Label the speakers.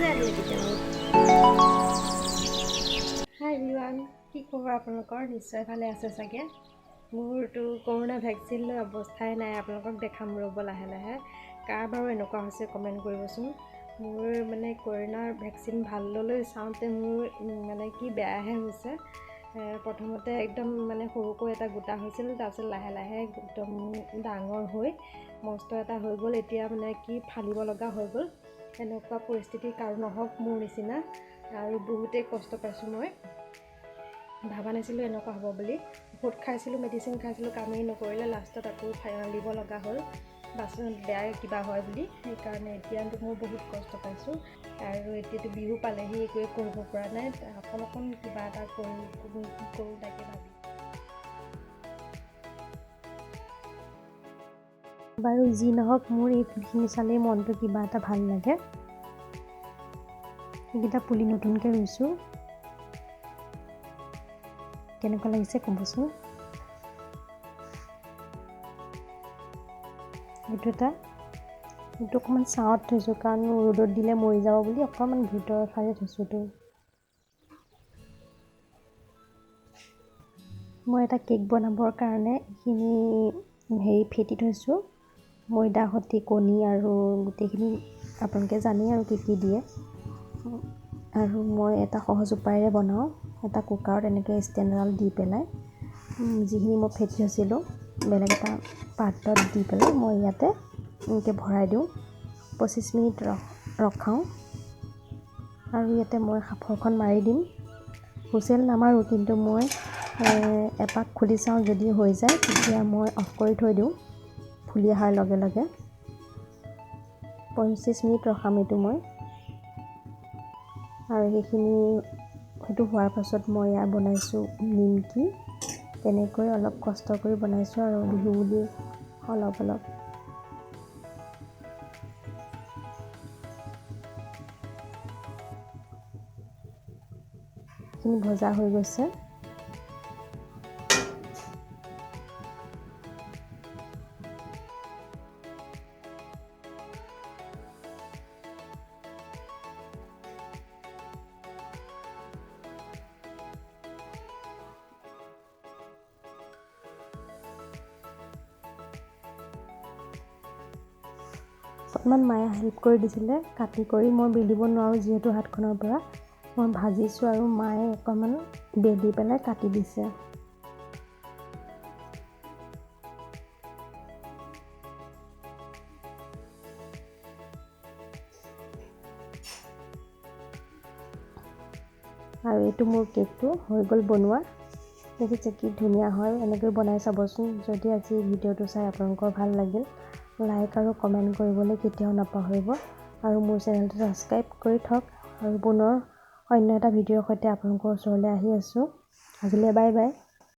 Speaker 1: যায় কেতিয়াবা। হাই এভৰিৱান, কি খবৰ আপোনালোকৰ? নিশ্চয় ভালে আছে চাগে। মোৰতো কৰোণা ভেকচিন লৈ অৱস্থাই নাই, আপোনালোকক দেখাম ৰ'ব লাহে লাহে। কাৰ বাৰু এনেকুৱা হৈছে কমেণ্ট কৰিবচোন। মোৰ মানে কৰোণাৰ ভেকচিন ভাল লৈ চাওঁতে মোৰ মানে কি বেয়াহে হৈছে। প্ৰথমতে একদম মানে সৰুকৈ এটা গোটা হৈছিল, তাৰপিছত লাহে লাহে একদম ডাঙৰ হৈ মস্ত এটা হৈ গ'ল। এতিয়া মানে কি ফালিব লগা হৈ গ'ল। এনেকুৱা পৰিস্থিতি কাৰো নহওক মোৰ নিচিনা, আৰু বহুতেই কষ্ট পাইছোঁ। মই ভাবা নাছিলোঁ এনেকুৱা হ'ব বুলি। ঔষধ খাইছিলোঁ, মেডিচিন খাইছিলোঁ, কামেই নকৰিলে। লাষ্টত আকৌ দিব লগা হ'ল বাচন বেয়া কিবা হয় বুলি। সেইকাৰণে এতিয়াতো মই বহুত কষ্ট পাইছোঁ। আৰু এতিয়াতো বিহু পালেহি, একোৱে কৰিব পৰা নাই। অকণ কিবা এটা কৰোঁ তাকে ভাবি। বাৰু যি নহওক, মোৰ এই ফুলখিনি চালেই মনটো কিবা এটা ভাল লাগে। এইকেইটা পুলি নতুনকৈ ৰুইছোঁ। কেনেকুৱা লাগিছে ক'বচোন। এইটো অকণমান ছাঁত থৈছোঁ, কাৰণ ৰ'দত দিলে মৰি যাব বুলি অকণমান ভিতৰৰ ফালে থৈছোঁ। মই এটা কেক বনাবৰ কাৰণে এইখিনি ফেটি থৈছোঁ। ময়দা সৈতে কণী আৰু গোটেইখিনি আপোনালোকে জানেই আৰু কি দিয়ে। আৰু মই এটা সহজ উপায়েৰে বনাওঁ। এটা কুকাৰত এনেকৈ ষ্টেণ্ডডাল দি পেলাই যিখিনি মই ফেটি থৈছিলোঁ বেলেগ এটা পাত্ৰত দি পেলাই মই ইয়াতে এনেকৈ ভৰাই দিওঁ। 25 মিনিট ৰখাওঁ আৰু ইয়াতে মই সাঁফৰখন মাৰি দিম। হুইচেল নামাৰোঁ, কিন্তু মই এপাক খুলি চাওঁ। যদি হৈ যায় তেতিয়া মই অফ কৰি থৈ দিওঁ। ফুলি অহাৰ লগে লগে 25 মিনিট ৰখাম এইটো মই। আৰু সেইটো হোৱাৰ পাছত মই ইয়াত বনাইছোঁ নিমকি। তেনেকৈ অলপ কষ্ট কৰি বনাইছোঁ আৰু বিহু বুলি অলপ এইখিনি ভজা হৈ গৈছে। অকণমান মায়ে হেল্প কৰি দিছিলে কাটি কৰি। মই বেলিব নোৱাৰোঁ যিহেতু হাতখনৰ পৰা। মই ভাজিছোঁ আৰু মায়ে অকণমান বেলি পেলাই কাটি দিছে। আৰু এইটো মোৰ কেকটো হৈ গ'ল বনোৱা। দেখিছে কি ধুনীয়া হয়। এনেকৈ বনাই চাবচোন। যদি আজি ভিডিঅ'টো চাই আপোনালোকৰ ভাল লাগিল, লাইক আৰু কমেণ্ট কৰিবলৈ কেতিয়াও নাপাহৰিব। আৰু মোৰ চেনেলটো ছাবস্ক্ৰাইব কৰি থওক। আৰু পুনৰ অন্য এটা ভিডিঅ'ৰ সৈতে আপোনালোকৰ ওচৰলৈ আহি আছোঁ। আজিলৈ বাই বাই।